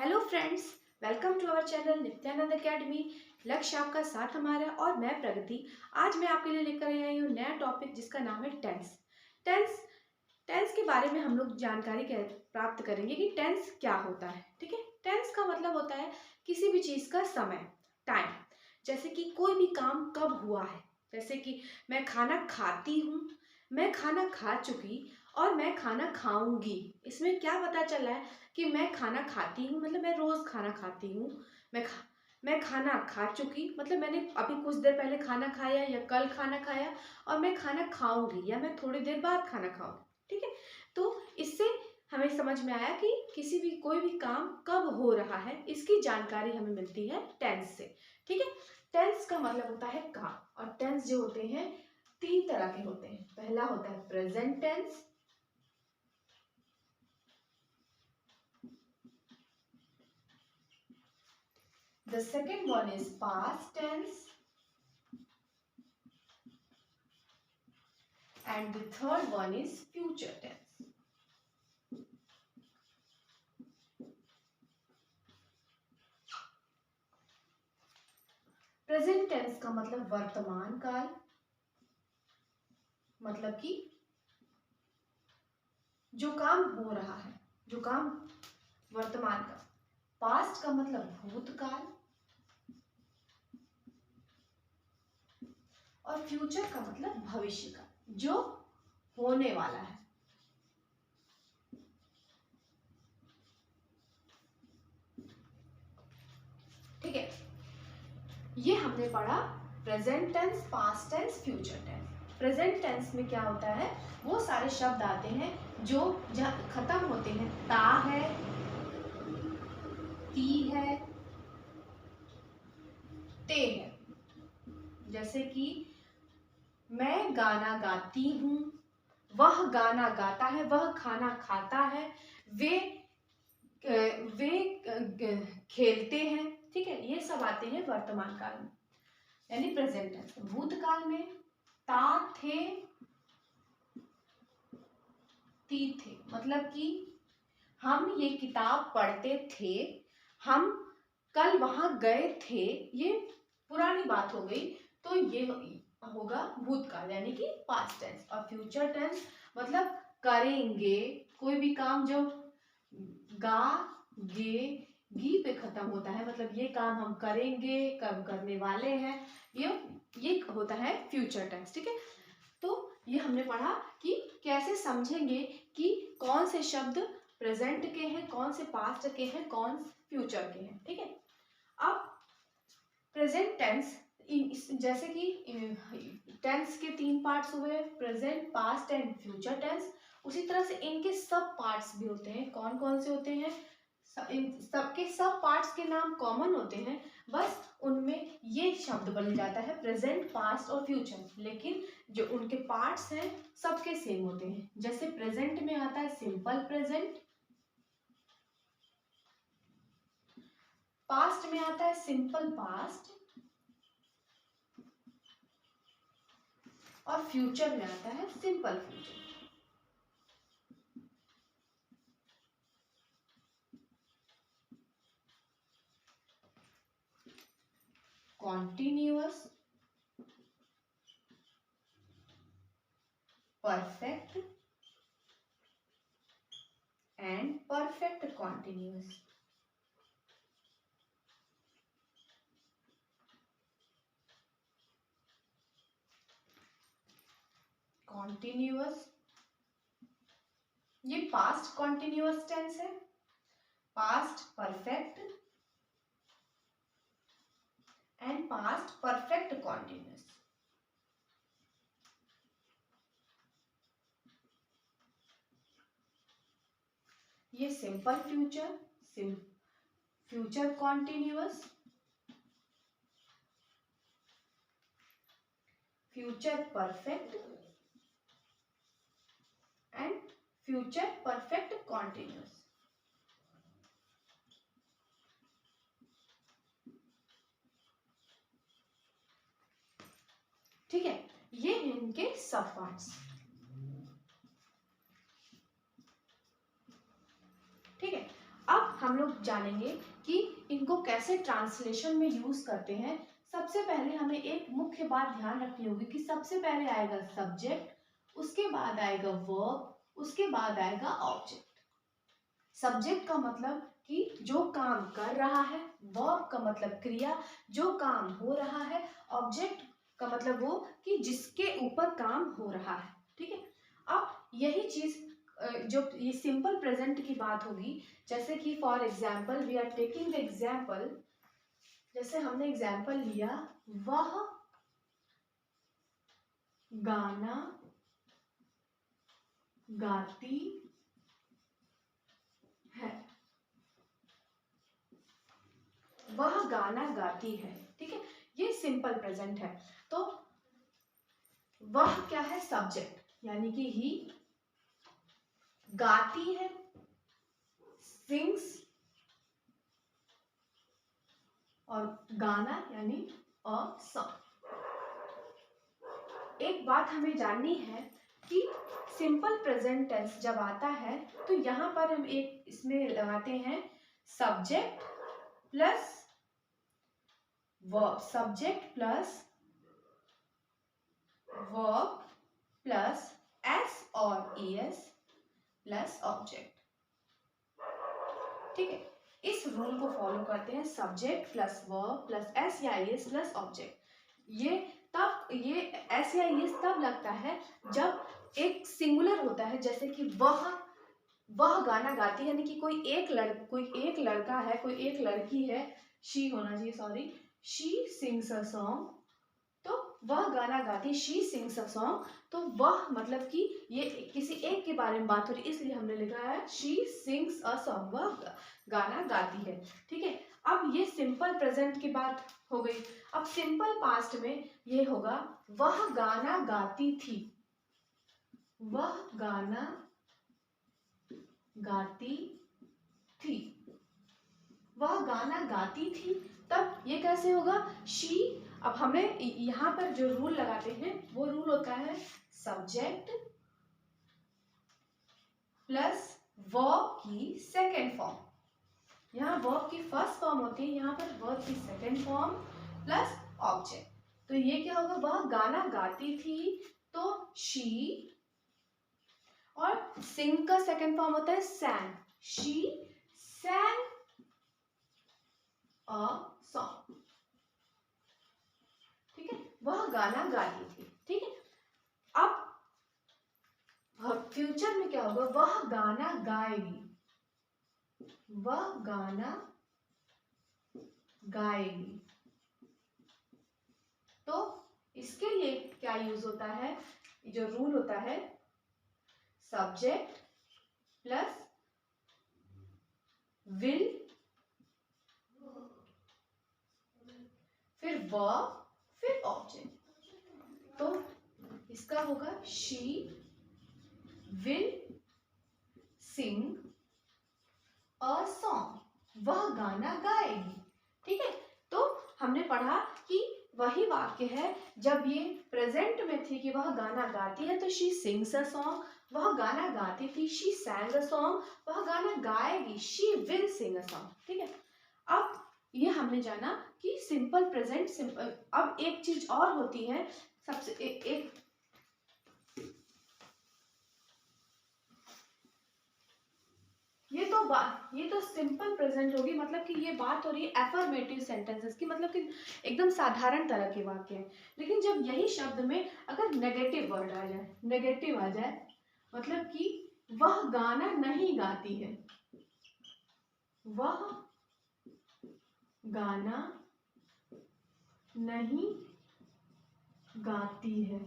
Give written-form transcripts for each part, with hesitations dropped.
Hello friends, welcome to our channel Nityanand academy. लक्ष्य आपका साथ हमारा और मैं प्रगति। आज मैं आपके लिए लेकर आई हूँ नया टॉपिक जिसका नाम है टेंस। टेंस टेंस के बारे में हम लोग जानकारी प्राप्त करेंगे कि टेंस क्या होता है। ठीक है, टेंस का मतलब होता है किसी भी चीज़ का समय, टाइम। जैसे कि कोई भी काम कब हुआ है, जैसे कि मैं खाना खाती हूँ, मैं खाना खा चुकी और मैं खाना खाऊंगी। इसमें क्या पता चला है कि मैं खाना खाती हूँ मतलब मैं रोज खाना खाती हूँ। मैं खाना खा चुकी मतलब मैंने अभी कुछ देर पहले खाना खाया या कल खाना खाया, और मैं खाना खाऊंगी या मैं थोड़ी देर बाद खाना खाऊंगी। ठीक है, तो इससे हमें समझ में आया कि किसी भी कोई भी काम कब हो रहा है, इसकी जानकारी हमें मिलती है टेंस से। ठीक है, टेंस का मतलब होता है काम, और टेंस जो होते हैं तीन तरह के होते हैं। पहला होता है present tense, the second one is past tense, and the third one is future tense. Present tense का मतलब वर्तमान काल, मतलब कि जो काम हो रहा है, जो काम वर्तमान का। पास्ट का मतलब भूतकाल, और फ्यूचर का मतलब भविष्य का, जो होने वाला है। ठीक है, ये हमने पढ़ा present tense, past tense, future tense. Present tense में क्या होता है, वो सारे शब्द आते हैं जो जहाँ खत्म होते हैं। ता है, ती है, ते है। जैसे कि मैं गाना गाती हूँ, वह गाना गाता है, वह खाना खाता है, वे खेलते हैं। ठीक है, ये सब आते हैं वर्तमान काल में, यानी प्रेजेंट टेंस। भूतकाल में ता थे, ती थे, मतलब कि हम ये किताब पढ़ते थे, हम कल वहां गए थे। ये पुरानी बात हो गई, तो ये होगा भूतकाल यानी कि पास्ट टेंस। और फ्यूचर टेंस मतलब करेंगे, कोई भी काम जो गा गे गी पे खत्म होता है, मतलब ये काम हम करेंगे, कब करने वाले हैं, ये होता है फ्यूचर टेंस। ठीक है, तो ये हमने पढ़ा कि कैसे समझेंगे कि कौन से शब्द प्रेजेंट के हैं, कौन से पास्ट के हैं, कौन फ्यूचर के हैं। ठीक है, अब प्रेजेंट टेंस, जैसे कि टेंस के तीन पार्ट्स हुए, present, past and future tense. उसी तरह से इनके सब पार्ट्स भी होते हैं। कौन कौन से होते हैं, इन सबके सब पार्ट्स के नाम कॉमन होते हैं, बस उनमें ये शब्द बन जाता है प्रेजेंट, पास्ट और फ्यूचर, लेकिन जो उनके पार्ट्स हैं सबके सेम होते हैं। जैसे प्रेजेंट में आता है सिंपल प्रेजेंट, पास्ट में आता है सिंपल पास्ट, और फ्यूचर में आता है simple future. Continuous, perfect and perfect continuous. Continuous ये पास्ट कॉन्टिन्यूअस टेंस है, past perfect and past perfect continuous. ये simple future, future continuous, future perfect and future perfect continuous. ठीक है, ये हैं इनके सब पार्ट्स। ठीक है, अब हम हम लोग जानेंगे कि इनको कैसे ट्रांसलेशन में यूज करते हैं। सबसे पहले हमें एक मुख्य बात ध्यान रखनी होगी कि सबसे पहले आएगा सब्जेक्ट, उसके बाद आएगा वर्ब, उसके बाद आएगा ऑब्जेक्ट। सब्जेक्ट का मतलब कि जो काम कर रहा है, वर्ब का मतलब क्रिया जो काम हो रहा है, ऑब्जेक्ट का मतलब वो कि जिसके ऊपर काम हो रहा है। ठीक है, अब यही चीज जो ये सिंपल प्रेजेंट की बात होगी, जैसे कि for example we are taking the example, जैसे हमने एग्जाम्पल लिया, वह गाना गाती है, वह गाना गाती है। ठीक है, ये सिंपल प्रेजेंट है। तो वह क्या है, सब्जेक्ट, यानी कि ही, गाती है, सिंग्स, और गाना यानी अ सॉन्ग। एक बात हमें जाननी है कि सिंपल प्रेजेंट टेंस जब आता है तो यहाँ पर हम एक इसमें लगाते हैं subject plus verb, subject plus verb plus S और ईएस प्लस ऑब्जेक्ट। ठीक है, इस रूल को फॉलो करते हैं, subject plus verb plus S या ईएस प्लस ऑब्जेक्ट। ये एस या ईएस तब लगता है जब एक सिंगुलर होता है, जैसे कि वह गाना गाती है, यानी कि कोई एक लड़का है, कोई एक लड़की है, शी होना चाहिए, sorry, she sings a song, तो वह गाना गाती, शी सिंग्स अ सॉन्ग, तो वह मतलब कि ये किसी एक के बारे में बात हो रही, इसलिए हमने लिखा है शी सिंग्स अ सॉन्ग, वह गाना गाती है। ठीक है, अब ये सिंपल प्रेजेंट की बात हो गई। अब सिंपल पास्ट में ये होगा, वह गाना गाती थी, वह गाना गाती थी, वह गाना गाती थी, तब ये कैसे होगा, शी। अब हमें यहाँ पर जो रूल लगाते हैं वो रूल होता है सब्जेक्ट प्लस वर्ब की सेकेंड फॉर्म, यहाँ वर्ब की फर्स्ट फॉर्म होती है, यहाँ पर वर्ब की सेकेंड फॉर्म प्लस ऑब्जेक्ट। तो ये क्या होगा, वह गाना गाती थी, तो शी, और सिंग का सेकेंड फॉर्म होता है सैंग, शी सैंग अ सॉन्ग। ठीक है, वह गाना गाती थी। ठीक है, अब फ्यूचर में क्या होगा, वह गाना गाएगी, वह गाना गाएगी, तो इसके लिए क्या यूज होता है, जो रूल होता है सब्जेक्ट प्लस विल, फिर वर्ब, फिर ऑब्जेक्ट। तो इसका होगा she will sing a song, वह गाना गाएगी। ठीक है, तो हमने पढ़ा कि वही वाक्य है, जब ये प्रेजेंट में थी कि वह गाना गाती है तो शी सिंग्स अ सॉन्ग, वह गाना गाती थी शी सैंग अ सॉन्ग, वह गाना गाएगी she will sing a song. ठीक है, अब ये हमने जाना कि सिंपल प्रेजेंट सिंपल। अब एक चीज और होती है, सबसे एक ये तो सिंपल प्रेजेंट होगी, मतलब कि ये बात हो रही है एफर्मेटिव सेंटेंसेस की, मतलब कि एकदम साधारण तरह के वाक्य हैं। लेकिन जब यही शब्द में अगर नेगेटिव वर्ड आ जाए, नेगेटिव आ जाए, मतलब कि वह गाना नहीं गाती है, वह गाना नहीं गाती है,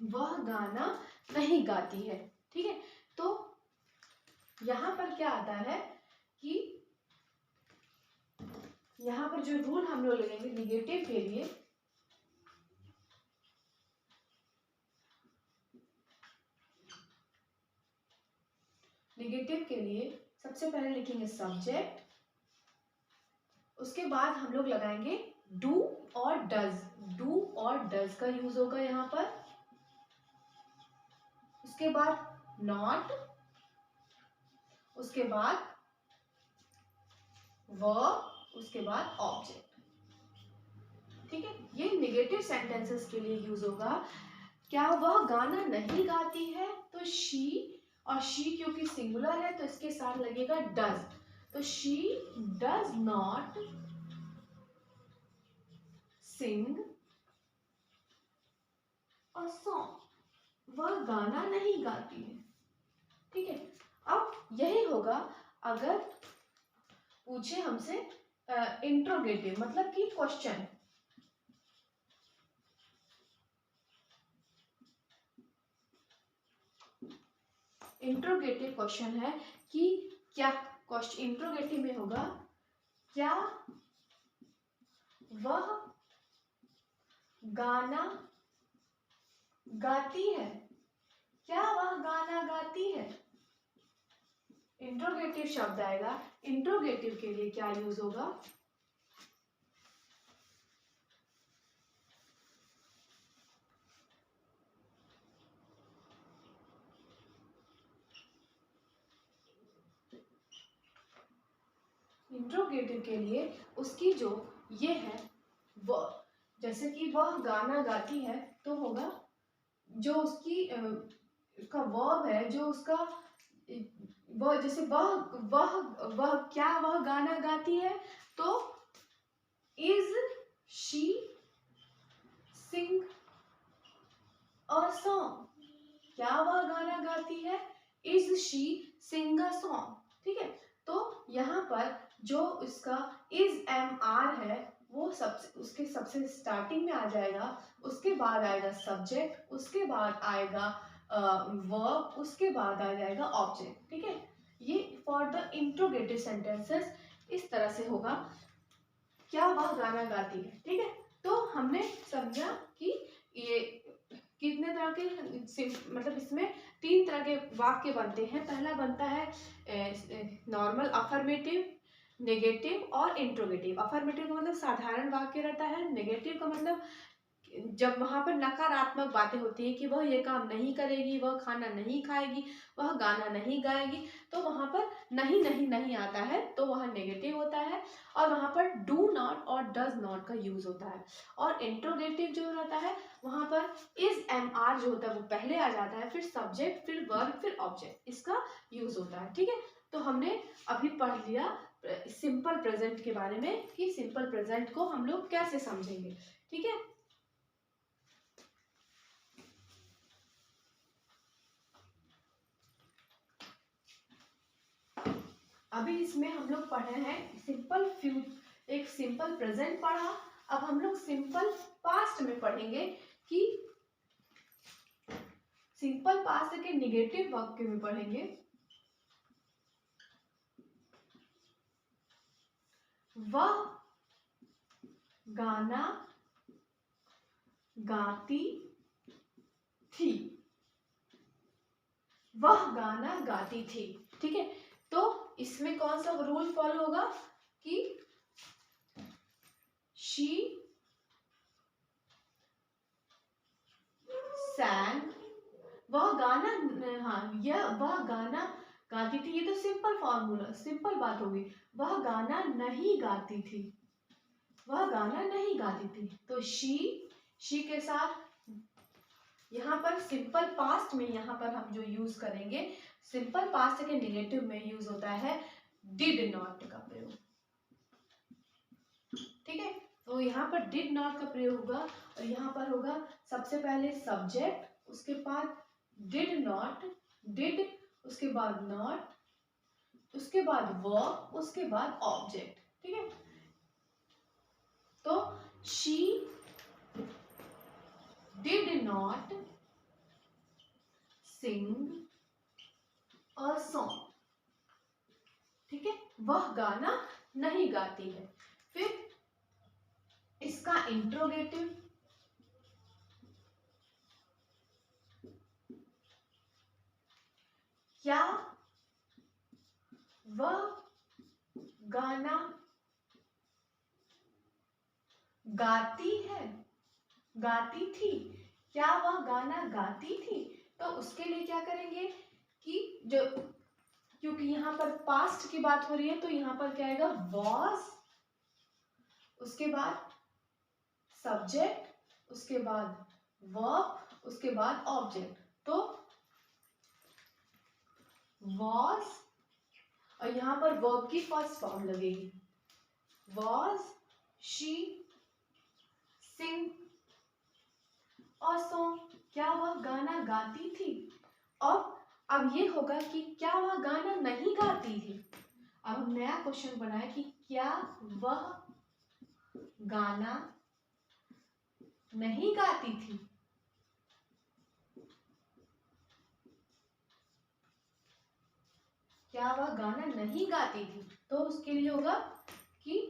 वह गाना नहीं गाती है। ठीक है, तो यहां पर क्या आता है कि यहां पर जो रूल हम लोग लेंगे निगेटिव के लिए, निगेटिव के लिए सबसे पहले लिखेंगे सब्जेक्ट, उसके बाद हम लोग लगाएंगे डू और डज, डू और डज का यूज होगा यहाँ पर, उसके बाद नॉट, उसके बाद वर्ब, उसके बाद ऑब्जेक्ट। ठीक है, ये नेगेटिव सेंटेंसेस के लिए यूज होगा। क्या वह गाना नहीं गाती है, तो शी, और शी क्योंकि सिंगुलर है तो इसके साथ लगेगा डज, तो she does not sing a song, वह गाना नहीं गाती है। ठीक है, अब यही होगा अगर पूछे हमसे इंट्रोगेटिव मतलब कि क्वेश्चन। इंट्रोगेटिव क्वेश्चन है कि क्या, क्वेश्चन इंट्रोगेटिव में होगा क्या वह गाना गाती है, क्या वह गाना गाती है। इंट्रोगेटिव शब्द आएगा, इंट्रोगेटिव के लिए क्या यूज होगा, इंट्रोगेटिव के लिए उसकी जो ये है वह, जैसे कि वह गाना गाती है तो होगा जो उसकी उसका वर्ब है, जो उसका वह, जैसे वह क्या वह गाना गाती है, तो is she Singh a song, क्या वह गाना गाती है, is she Singh a song. ठीक है, तो यहाँ पर जो इसका इज एम आर है वो सबसे उसके सबसे स्टार्टिंग में आ जाएगा, उसके बाद आएगा सब्जेक्ट, उसके बाद आएगा वर्ब, उसके बाद आ जाएगा ऑब्जेक्ट। ठीक है, ये फॉर द इंट्रोगेटिव सेंटेंसेस इस तरह से होगा, क्या वह गाना गाती है। ठीक है, तो हमने समझा कि ये कितने तरह के मतलब इसमें 3 तरह के वाक्य बनते हैं। पहला बनता है नॉर्मल अफर्मेटिव, नेगेटिव और इंट्रोगेटिव। अफर्मेटिव का मतलब साधारण वाक्य रहता है, नेगेटिव का मतलब जब वहां पर नकारात्मक बातें होती है कि वह ये काम नहीं करेगी, वह खाना नहीं खाएगी, वह गाना नहीं गाएगी, तो वहां पर नहीं नहीं नहीं आता है तो वह नेगेटिव होता है, और वहां पर डू नॉट और डज नॉट का यूज होता है। और इंट्रोगेटिव जो रहता है वहां पर इज एम आर जो होता है वो पहले आ जाता है, फिर सब्जेक्ट, फिर वर्ब, फिर ऑब्जेक्ट, इसका यूज होता है। ठीक है, तो हमने अभी पढ़ लिया सिंपल प्रेजेंट के बारे में कि सिंपल प्रेजेंट को हम लोग कैसे समझेंगे। ठीक है, अभी इसमें हम लोग पढ़े हैं सिंपल एक सिंपल प्रेजेंट पढ़ा। अब हम लोग सिंपल पास्ट में पढ़ेंगे कि सिंपल पास्ट के निगेटिव वाक्य में पढ़ेंगे। वह गाना गाती थी, वह गाना गाती थी। ठीक है, तो इसमें कौन सा रूल फॉलो होगा कि शी sang, वह गाना, हाँ यह वह गाना गाती थी, ये तो सिंपल फॉर्मूला सिंपल बात होगी। वह गाना नहीं गाती थी, वह गाना नहीं गाती थी, तो शी के साथ यहाँ पर सिंपल पास्ट में यहाँ पर हम जो यूज करेंगे, सिंपल पास्ट के निगेटिव में यूज होता है डिड नॉट का प्रयोग। ठीक है, तो यहाँ पर डिड नॉट का प्रयोग होगा, और यहाँ पर होगा सबसे पहले सब्जेक्ट, उसके बाद डिड नॉट, डिड उसके बाद नॉट, उसके बाद वर्ब, उसके बाद ऑब्जेक्ट। ठीक है, तो she did not sing a song. ठीक है, वह गाना नहीं गाती है। फिर इसका इंट्रोगेटिव, क्या वह गाना गाती है, गाती थी, क्या वह गाना गाती थी, तो उसके लिए क्या करेंगे, कि जो, क्योंकि यहाँ पर पास्ट की बात हो रही है तो यहाँ पर क्या आएगा, was, उसके बाद सब्जेक्ट, उसके बाद वर्ब, उसके बाद ऑब्जेक्ट। तो was, और यहाँ पर वर्ब की फर्स्ट फॉर्म लगेगी, was she sing a song, क्या वह गाना गाती थी। अब ये होगा कि क्या वह गाना नहीं गाती थी। अब हम नया क्वेश्चन बनाए कि क्या वह गाना नहीं गाती थी। क्या वह गाना नहीं गाती थी, तो उसके लिए होगा कि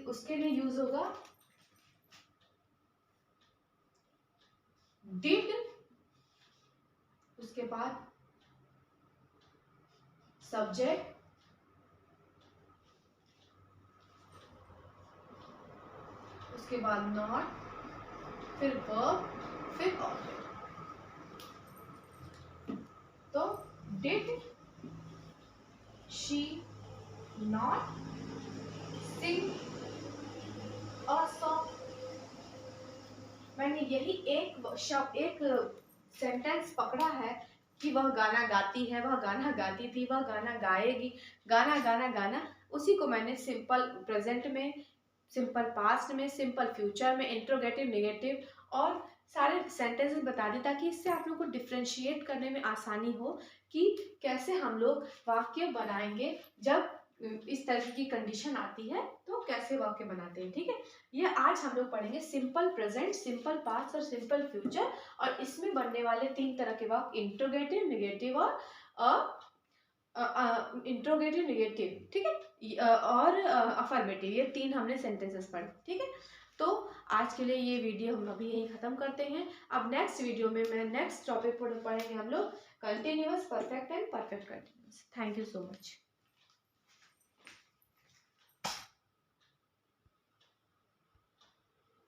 उसके लिए यूज होगा डिड, उसके बाद सब्जेक्ट, उसके बाद नॉट, फिर वर्ब, फिर ऑब्जेक्ट। तो did she not sing a song. मैंने यही एक शब्द, एक सेंटेंस पकड़ा है कि वह गाना गाती है, वह गाना गाती थी, वह गाना गाएगी, गाना गाना गाना, उसी को मैंने सिंपल प्रेजेंट में, सिंपल पास्ट में, सिंपल फ्यूचर में, इंट्रोगेटिव, नेगेटिव और सारे सेंटेंसेस बता दी ताकि इससे आप लोग को डिफ्रेंशिएट करने में आसानी हो कि कैसे हम लोग वाक्य बनाएंगे जब इस तरह की कंडीशन आती है तो कैसे वाक्य बनाते हैं। ठीक है, ये आज हम लोग पढ़ेंगे सिंपल प्रेजेंट, सिंपल पास्ट और सिंपल फ्यूचर, और इसमें बनने वाले 3 तरह के वाक्य इंट्रोगेटिव, नेगेटिव और इंट्रोगेटिव, नेगेटिव, ठीक है, और अफर्मेटिव, ये 3 हमने सेंटेंसेस पढ़े। ठीक है, तो आज के लिए ये वीडियो हम अभी यहीं खत्म करते हैं। अब नेक्स्ट वीडियो में मैं नेक्स्ट टॉपिक पर पढ़ेंगे हम लोग continuous, perfect and perfect continuous. Thank you so much.